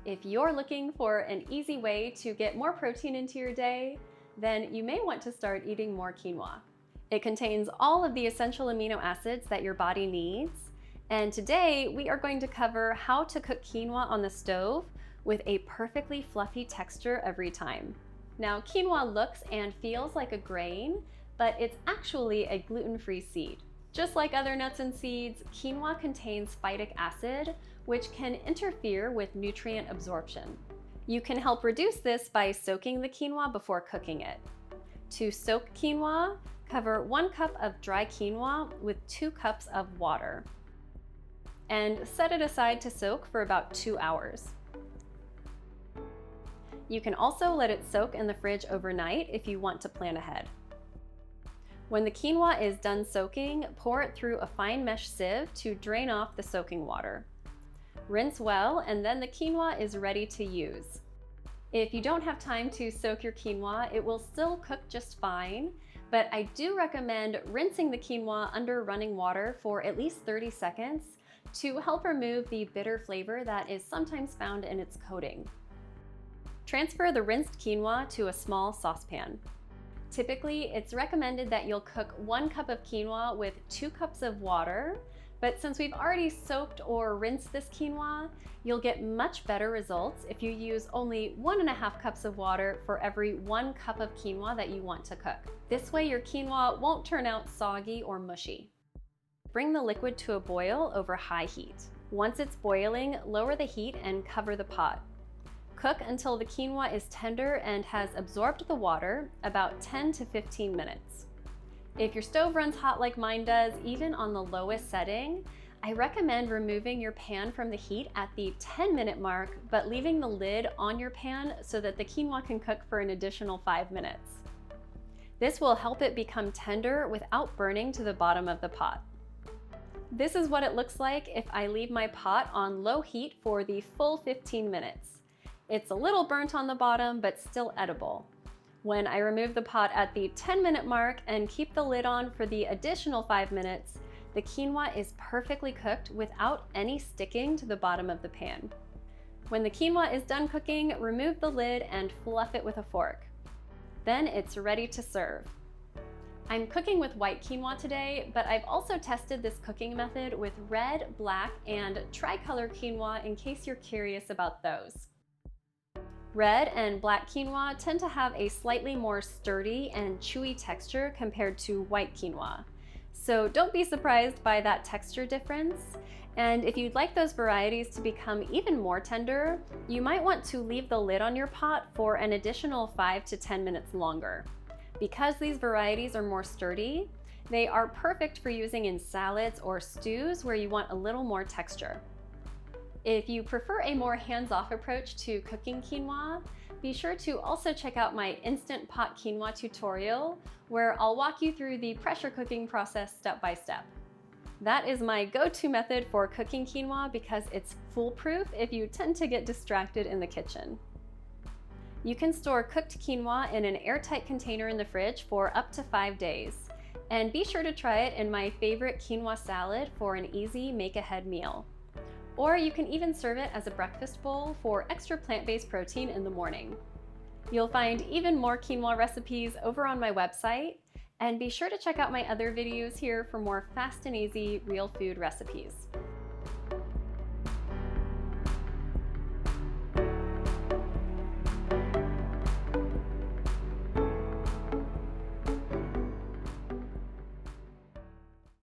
If you're looking for an easy way to get more protein into your day, then you may want to start eating more quinoa. It contains all of the essential amino acids that your body needs, and today we are going to cover how to cook quinoa on the stove with a perfectly fluffy texture every time. Now, quinoa looks and feels like a grain, but it's actually a gluten-free seed. Just like other nuts and seeds, quinoa contains phytic acid, which can interfere with nutrient absorption. You can help reduce this by soaking the quinoa before cooking it. To soak quinoa, cover 1 cup of dry quinoa with 2 cups of water and set it aside to soak for about 2 hours. You can also let it soak in the fridge overnight if you want to plan ahead. When the quinoa is done soaking, pour it through a fine mesh sieve to drain off the soaking water. Rinse well, and then the quinoa is ready to use. If you don't have time to soak your quinoa, it will still cook just fine, but I do recommend rinsing the quinoa under running water for at least 30 seconds to help remove the bitter flavor that is sometimes found in its coating. Transfer the rinsed quinoa to a small saucepan. Typically, it's recommended that you'll cook 1 cup of quinoa with 2 cups of water, but since we've already soaked or rinsed this quinoa, you'll get much better results if you use only 1.5 cups of water for every 1 cup of quinoa that you want to cook. This way your quinoa won't turn out soggy or mushy. Bring the liquid to a boil over high heat. Once it's boiling, lower the heat and cover the pot. Cook until the quinoa is tender and has absorbed the water, about 10 to 15 minutes. If your stove runs hot like mine does, even on the lowest setting, I recommend removing your pan from the heat at the 10-minute mark, but leaving the lid on your pan so that the quinoa can cook for an additional 5 minutes. This will help it become tender without burning to the bottom of the pot. This is what it looks like if I leave my pot on low heat for the full 15 minutes. It's a little burnt on the bottom, but still edible. When I remove the pot at the 10-minute mark and keep the lid on for the additional 5 minutes, the quinoa is perfectly cooked without any sticking to the bottom of the pan. When the quinoa is done cooking, remove the lid and fluff it with a fork. Then it's ready to serve. I'm cooking with white quinoa today, but I've also tested this cooking method with red, black, and tricolor quinoa in case you're curious about those. Red and black quinoa tend to have a slightly more sturdy and chewy texture compared to white quinoa. So don't be surprised by that texture difference. And if you'd like those varieties to become even more tender, you might want to leave the lid on your pot for an additional 5 to 10 minutes longer. Because these varieties are more sturdy, they are perfect for using in salads or stews where you want a little more texture. If you prefer a more hands-off approach to cooking quinoa, be sure to also check out my Instant Pot Quinoa tutorial, where I'll walk you through the pressure cooking process step by step. That is my go-to method for cooking quinoa because it's foolproof if you tend to get distracted in the kitchen. You can store cooked quinoa in an airtight container in the fridge for up to 5 days. And be sure to try it in my favorite quinoa salad for an easy make-ahead meal. Or you can even serve it as a breakfast bowl for extra plant-based protein in the morning. You'll find even more quinoa recipes over on my website, and be sure to check out my other videos here for more fast and easy real food recipes.